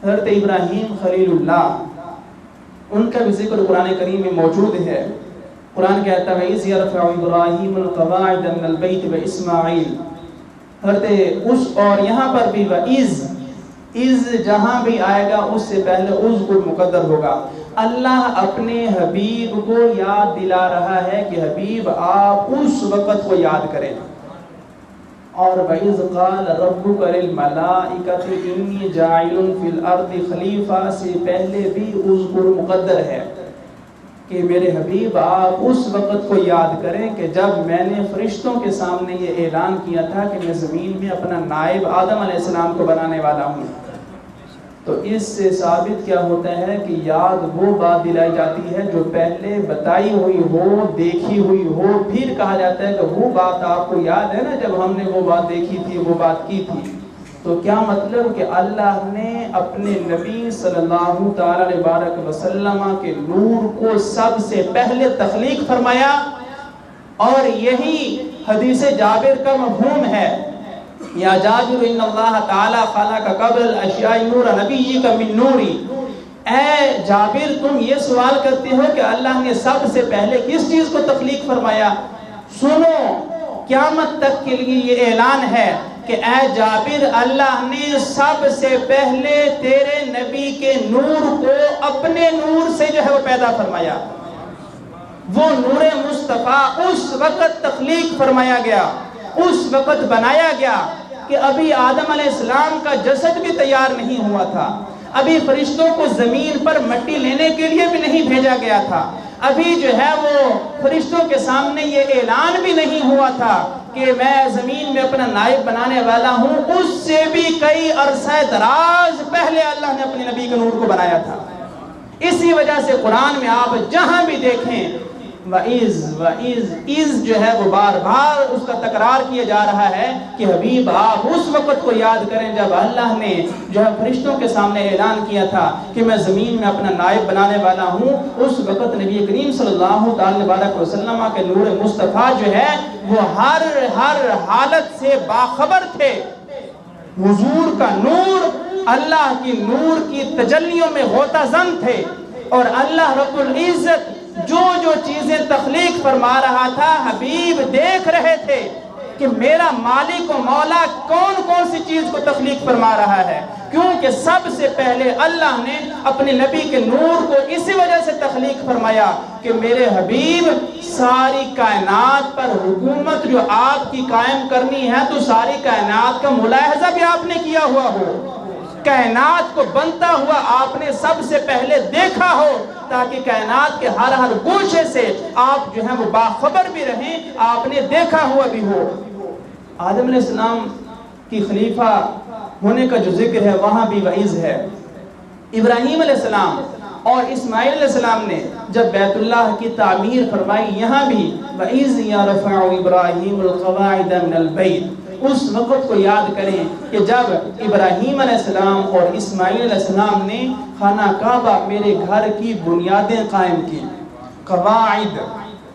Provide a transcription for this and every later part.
حضرت ابراہیم خلیل اللہ، ان کا بھی ذکر قرآن کریم میں موجود ہے۔ قرآن کہتا ہے وَإِذْ يَرْفَعُ إِبْرَاهِيمُ الْقَوَاعِدَ مِنَ الْبَيْتِ وَإِسْمَاعِيلُ، حضرت اس اور یہاں پر بھی وَإِذْ جہاں بھی آئے گا اس سے پہلے اذکر مقدر ہوگا۔ اللہ اپنے حبیب کو یاد دلا رہا ہے کہ حبیب آپ اس وقت کو یاد کریں۔ اور وَإِذْ قَالَ رَبُّكَ لِلْمَلَائِكَةِ إِنِّي جَاعِلٌ فِي الْأَرْضِ خلیفہ سے پہلے بھی اذکر مقدر ہے کہ میرے حبیب آپ اس وقت کو یاد کریں کہ جب میں نے فرشتوں کے سامنے یہ اعلان کیا تھا کہ میں زمین میں اپنا نائب آدم علیہ السلام کو بنانے والا ہوں۔ تو اس سے ثابت کیا ہوتا ہے کہ یاد وہ بات دلائی جاتی ہے جو پہلے بتائی ہوئی ہو، دیکھی ہوئی ہو، پھر کہا جاتا ہے کہ وہ بات آپ کو یاد ہے نا جب ہم نے وہ بات دیکھی تھی، وہ بات کی تھی۔ تو کیا مطلب کہ اللہ نے اپنے نبی صلی اللہ تعالی علیہ وسلم کے نور کو سب سے پہلے تخلیق فرمایا، اور یہی حدیث جابر کا مفہوم ہے، یا جابر ان اللہ تعالی خلق قبل الاشیاء نور نبیک من نوری۔ اے جابر تم یہ سوال کرتے ہو کہ اللہ نے سب سے پہلے کس چیز کو تخلیق فرمایا؟ سنو، قیامت تک کے لیے یہ اعلان ہے کہ اے جابر اللہ نے سب سے پہلے تیرے نبی کے نور کو اپنے نور سے جو ہے وہ پیدا فرمایا۔ وہ نور مصطفیٰ اس وقت تخلیق فرمایا گیا، اس وقت بنایا گیا کہ ابھی آدم علیہ السلام کا جسد بھی تیار نہیں ہوا تھا، ابھی فرشتوں کو زمین پر مٹی لینے کے لیے بھی نہیں بھیجا گیا تھا، ابھی جو ہے وہ فرشتوں کے سامنے یہ اعلان بھی نہیں ہوا تھا کہ میں زمین میں اپنا نائب بنانے والا ہوں۔ اس سے بھی کئی عرصہ دراز پہلے اللہ نے اپنے نبی کے نور کو بنایا تھا۔ اسی وجہ سے قرآن میں آپ جہاں بھی دیکھیں وَإِذْ جو ہے وہ بار بار اس کا تکرار کیا جا رہا ہے کہ حبیب آپ اس وقت کو یاد کریں جب اللہ نے جو ہے فرشتوں کے سامنے اعلان کیا تھا کہ میں زمین میں اپنا نائب بنانے والا ہوں۔ اس وقت نبی کریم صلی اللہ علیہ وسلم کے نور مصطفیٰ جو ہے وہ ہر حالت سے باخبر تھے۔ حضور کا نور اللہ کی نور کی تجلیوں میں غوطہ زن تھے، اور اللہ رب العزت جو چیزیں تخلیق فرما رہا تھا حبیب دیکھ رہے تھے کہ میرا مالک و مولا کون کون سی چیز کو تخلیق فرما رہا ہے، کیونکہ سب سے پہلے اللہ نے اپنے نبی کے نور کو اسی وجہ سے تخلیق فرمایا کہ میرے حبیب ساری کائنات پر حکومت جو آپ کی قائم کرنی ہے تو ساری کائنات کا ملاحظہ بھی آپ نے کیا ہوا ہو، کائنات کو بنتا ہوا آپ نے سب سے پہلے دیکھا ہو، تاکہ کائنات کے ہر گوشے سے آپ جو ہیں وہ باخبر بھی رہیں، آپ نے دیکھا ہوا بھی ہو۔ آدم علیہ السلام کی خلیفہ ہونے کا جو ذکر ہے وہاں بھی وعیز ہے۔ ابراہیم علیہ السلام اور اسماعیل علیہ السلام نے جب بیت اللہ کی تعمیر فرمائی، یہاں بھی وَإِذْ يَرْفَعُ إِبْرَاهِيمُ الْقَوَاعِدَ مِنَ الْبَيْتِ، اس وقت کو یاد کریں کہ جب ابراہیم علیہ السلام اور اسماعیل علیہ السلام نے خانہ کعبہ میرے گھر کی بنیادیں قائم کی، قواعد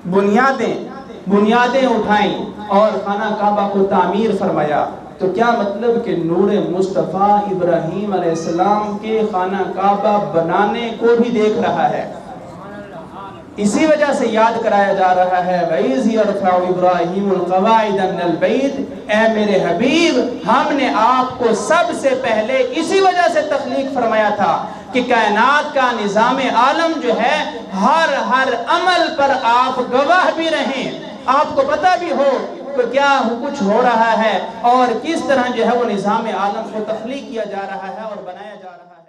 بنیادیں اٹھائیں اور خانہ کعبہ کو تعمیر فرمایا۔ تو کیا مطلب کہ نور مصطفیٰ ابراہیم علیہ السلام کے خانہ کعبہ بنانے کو بھی دیکھ رہا ہے، اسی وجہ سے یاد کرایا جا رہا ہے وَإِذْ يَرْفَعُ إِبْرَاهِيمُ الْقَوَاعِدَ مِنَ الْبَيْتِ، اے میرے حبیب ہم نے آپ کو سب سے پہلے اسی وجہ سے تخلیق فرمایا تھا کہ کائنات کا نظام عالم جو ہے ہر عمل پر آپ گواہ بھی رہیں، آپ کو پتہ بھی ہو کہ کیا کچھ ہو رہا ہے اور کس طرح جو ہے وہ نظام عالم کو تخلیق کیا جا رہا ہے اور بنایا جا رہا ہے۔